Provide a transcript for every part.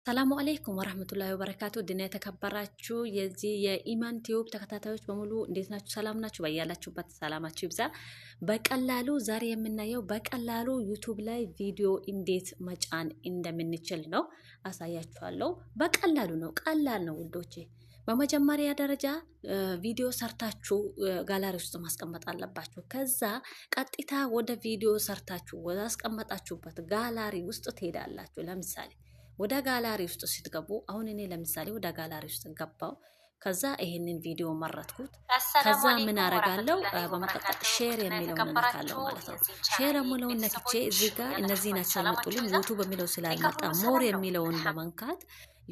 ሰላሙ አለይኩም ወራህመቱላሂ ወበረካቱ ድና የተከበራችሁ የዚህ የኢማን ቲዩብ ተከታታዮች በሙሉ እንዴት ናችሁ? ሰላም ናችሁ? በያላችሁበት ሰላማችሁ ይብዛ። በቀላሉ ዛሬ የምናየው በቀላሉ ዩቲዩብ ላይ ቪዲዮ እንዴት መጫን እንደምንችል ነው አሳያችኋለሁ። በቀላሉ ነው፣ ቀላል ነው ውዶቼ። በመጀመሪያ ደረጃ ቪዲዮ ሰርታችሁ ጋላሪ ውስጥ ማስቀመጥ አለባችሁ። ከዛ ቀጥታ ወደ ቪዲዮ ሰርታችሁ ወደ አስቀመጣችሁበት ጋላሪ ውስጥ ትሄዳላችሁ። ለምሳሌ ወደ ጋላሪ ውስጥ ስትገቡ አሁን እኔ ለምሳሌ ወደ ጋላሪ ውስጥ ገባው። ከዛ ይሄንን ቪዲዮ መረጥኩት። ከዛ ምን አረጋለሁ? በመቀጠል ሼር የሚለውን ነካለሁ ማለት ነው። ሼር የሚለውን ነክቼ እዚህ ጋር እነዚህ ናቸው የመጡልኝ። ዩቲዩብ የሚለው ስላልመጣ ሞር የሚለውን በመንካት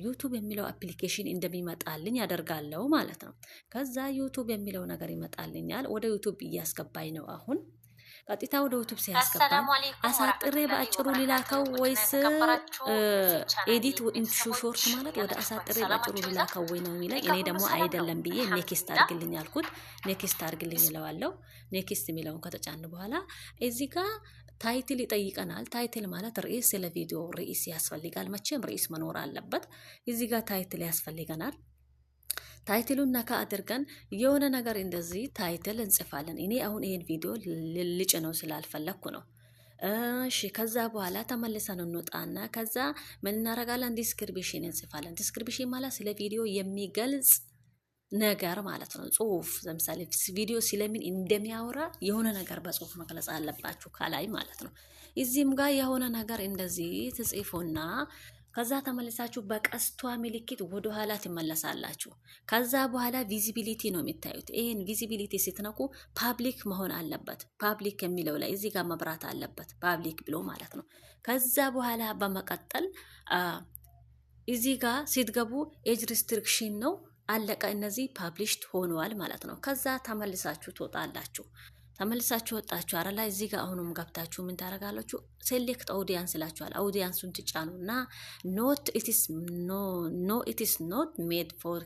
ዩቲዩብ የሚለው አፕሊኬሽን እንደሚመጣልኝ ያደርጋለሁ ማለት ነው። ከዛ ዩቲዩብ የሚለው ነገር ይመጣልኛል። ወደ ዩቲዩብ እያስገባኝ ነው አሁን ቀጥታ ወደ ዩቲዩብ ሲያስገባኝ አሳጥሬ በአጭሩ ሊላከው ወይስ ኤዲት ኢንቱ ሾርት ማለት ወደ አሳጥሬ በአጭሩ ሊላከው ወይ ነው የሚለኝ። እኔ ደግሞ አይደለም ብዬ ኔክስት አድርግልኝ አልኩት። ኔክስት አድርግልኝ እለዋለሁ። ኔክስት የሚለውን ከተጫን በኋላ እዚህ ጋር ታይትል ይጠይቀናል። ታይትል ማለት ርዕስ፣ ስለ ቪዲዮ ርዕስ ያስፈልጋል። መቼም ርዕስ መኖር አለበት። እዚህ ጋር ታይትል ያስፈልገናል። ታይትሉን ነካ አድርገን የሆነ ነገር እንደዚህ ታይትል እንጽፋለን። እኔ አሁን ይሄን ቪዲዮ ልጭ ነው ስላልፈለኩ ነው። እሺ ከዛ በኋላ ተመልሰን እንወጣና ከዛ ምን እናረጋለን? ዲስክሪፕሽን እንጽፋለን። ዲስክሪፕሽን ማለት ስለ ቪዲዮ የሚገልጽ ነገር ማለት ነው። ጽሁፍ ለምሳሌ ቪዲዮ ስለምን እንደሚያወራ የሆነ ነገር በጽሁፍ መግለጽ አለባችሁ ከላይ ማለት ነው። እዚህም ጋር የሆነ ነገር እንደዚህ ትጽፉና ከዛ ተመልሳችሁ በቀስቷ ምልክት ወደ ኋላ ትመለሳላችሁ። ከዛ በኋላ ቪዚቢሊቲ ነው የሚታዩት። ይሄን ቪዚቢሊቲ ስትነኩ ፓብሊክ መሆን አለበት። ፓብሊክ የሚለው ላይ እዚህ ጋር መብራት አለበት፣ ፓብሊክ ብሎ ማለት ነው። ከዛ በኋላ በመቀጠል እዚህ ጋር ስትገቡ ኤጅ ሪስትሪክሽን ነው አለቀ። እነዚህ ፓብሊሽድ ሆነዋል ማለት ነው። ከዛ ተመልሳችሁ ትወጣላችሁ። ተመልሳችሁ ወጣችሁ አረላ እዚህ ጋር አሁንም ገብታችሁ ምን ታረጋላችሁ? ሴሌክት ኦዲየንስ ይላችኋል። ኦዲየንሱን ትጫኑና ኖ ኢት ኢስ ኖት ሜድ ፎር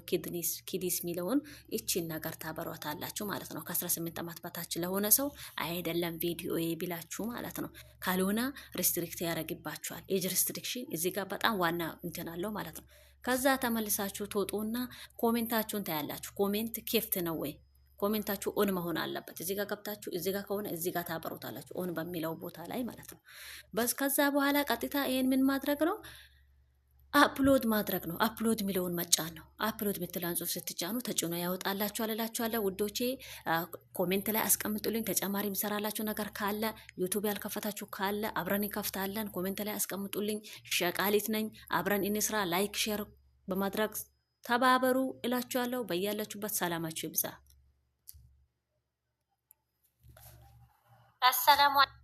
ኪድስ ሚለውን እቺን ነገር ታበሯታላችሁ ማለት ነው። ከ18 ዓመት በታች ለሆነ ሰው አይደለም ቪዲዮ ቢላችሁ ማለት ነው። ካልሆነ ሪስትሪክት ያደርግባችኋል። ኤጅ ሪስትሪክሽን እዚህ ጋር በጣም ዋና እንትን አለው ማለት ነው። ከዛ ተመልሳችሁ ትወጡና ኮሜንታችሁን ታያላችሁ። ኮሜንት ክፍት ነው ወይ? ኮሜንታችሁ ኦን መሆን አለበት። እዚህ ጋር ገብታችሁ እዚህ ጋር ከሆነ እዚህ ጋር ታበሩታላችሁ ኦን በሚለው ቦታ ላይ ማለት ነው። በስ ከዛ በኋላ ቀጥታ ይሄን ምን ማድረግ ነው? አፕሎድ ማድረግ ነው። አፕሎድ የሚለውን መጫን ነው። አፕሎድ የምትለውን ጽሁፍ ስትጫኑ ተጭኖ ያወጣላችኋል እላችኋለሁ ውዶቼ። ኮሜንት ላይ አስቀምጡልኝ። ተጨማሪ የሚሰራላችሁ ነገር ካለ ዩቲዩብ ያልከፈታችሁ ካለ አብረን እንከፍታለን። ኮሜንት ላይ አስቀምጡልኝ። ሸቃሊት ነኝ። አብረን እንስራ። ላይክ ሼር በማድረግ ተባበሩ እላችኋለሁ። በያላችሁበት ሰላማችሁ ይብዛ። السلام عليكم